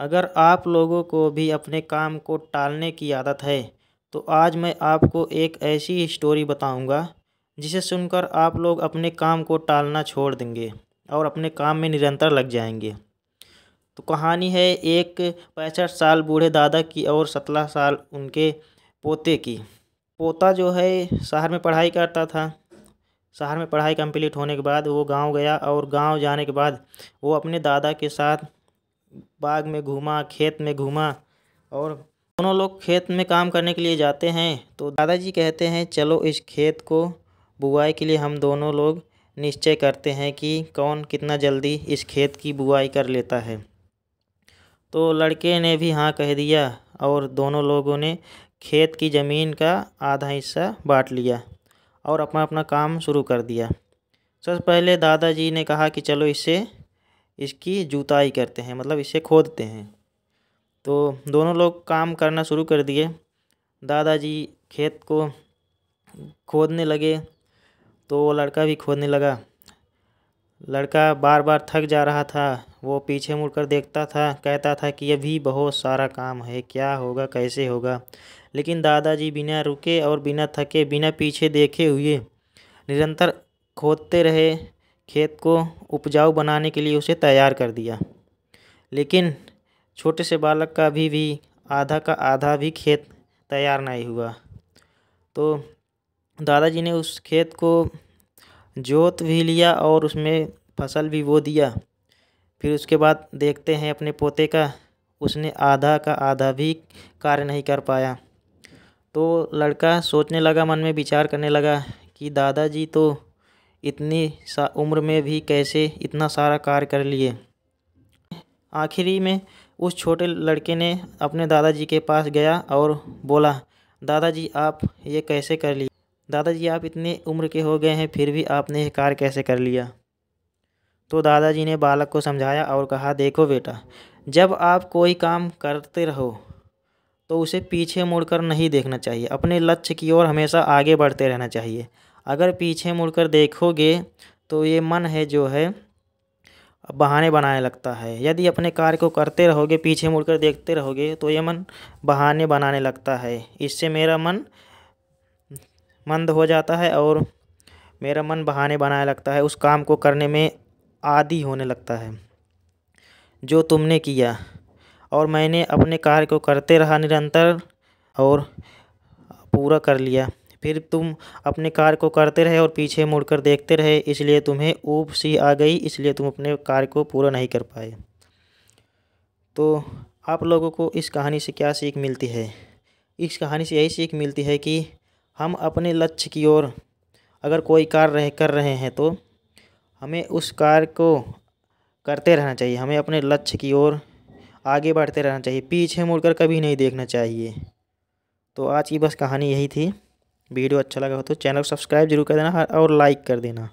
अगर आप लोगों को भी अपने काम को टालने की आदत है तो आज मैं आपको एक ऐसी स्टोरी बताऊंगा जिसे सुनकर आप लोग अपने काम को टालना छोड़ देंगे और अपने काम में निरंतर लग जाएंगे। तो कहानी है एक 65 साल बूढ़े दादा की और 17 साल उनके पोते की। पोता जो है शहर में पढ़ाई करता था। शहर में पढ़ाई कंप्लीट होने के बाद वो गांव गया और गांव जाने के बाद वो अपने दादा के साथ बाग में घूमा, खेत में घूमा। और दोनों लोग खेत में काम करने के लिए जाते हैं तो दादाजी कहते हैं चलो इस खेत को बुआई के लिए हम दोनों लोग निश्चय करते हैं कि कौन कितना जल्दी इस खेत की बुआई कर लेता है। तो लड़के ने भी हाँ कह दिया और दोनों लोगों ने खेत की ज़मीन का आधा हिस्सा बांट लिया और अपना अपना काम शुरू कर दिया। सबसे पहले दादाजी ने कहा कि चलो इसकी जुताई करते हैं, मतलब इसे खोदते हैं। तो दोनों लोग काम करना शुरू कर दिए। दादाजी खेत को खोदने लगे तो वो लड़का भी खोदने लगा। लड़का बार बार थक जा रहा था। वो पीछे मुड़कर देखता था, कहता था कि अभी बहुत सारा काम है, क्या होगा कैसे होगा। लेकिन दादाजी बिना रुके और बिना थके बिना पीछे देखे हुए निरंतर खोदते रहे। खेत को उपजाऊ बनाने के लिए उसे तैयार कर दिया। लेकिन छोटे से बालक का भी आधा का आधा भी खेत तैयार नहीं हुआ। तो दादाजी ने उस खेत को जोत भी लिया और उसमें फसल भी बो दिया। फिर उसके बाद देखते हैं अपने पोते का, उसने आधा का आधा भी कार्य नहीं कर पाया। तो लड़का सोचने लगा, मन में विचार करने लगा कि दादाजी तो इतनी उम्र में भी कैसे इतना सारा कार्य कर लिए। आखिरी में उस छोटे लड़के ने अपने दादाजी के पास गया और बोला, दादाजी आप ये कैसे कर लिए? दादाजी आप इतने उम्र के हो गए हैं फिर भी आपने ये कार्य कैसे कर लिया? तो दादाजी ने बालक को समझाया और कहा, देखो बेटा, जब आप कोई काम करते रहो तो उसे पीछे मुड़कर नहीं देखना चाहिए। अपने लक्ष्य की ओर हमेशा आगे बढ़ते रहना चाहिए। अगर पीछे मुड़कर देखोगे तो ये मन है जो है बहाने बनाने लगता है। यदि अपने कार्य को करते रहोगे, पीछे मुड़कर देखते रहोगे तो ये मन बहाने बनाने लगता है। इससे मेरा मन मंद हो जाता है और मेरा मन बहाने बनाने लगता है, उस काम को करने में आदी होने लगता है जो तुमने किया। और मैंने अपने कार्य को करते रहा निरंतर और पूरा कर लिया। फिर तुम अपने कार्य को करते रहे और पीछे मुड़कर देखते रहे, इसलिए तुम्हें ऊब सी आ गई, इसलिए तुम अपने कार्य को पूरा नहीं कर पाए। तो आप लोगों को इस कहानी से क्या सीख मिलती है? इस कहानी से यही सीख मिलती है कि हम अपने लक्ष्य की ओर अगर कोई कार्य कर रहे हैं तो हमें उस कार्य को करते रहना चाहिए। हमें अपने लक्ष्य की ओर आगे बढ़ते रहना चाहिए, पीछे मुड़कर कभी नहीं देखना चाहिए। तो आज की बस कहानी यही थी। वीडियो अच्छा लगा हो तो चैनल को सब्सक्राइब जरूर कर देना और लाइक कर देना।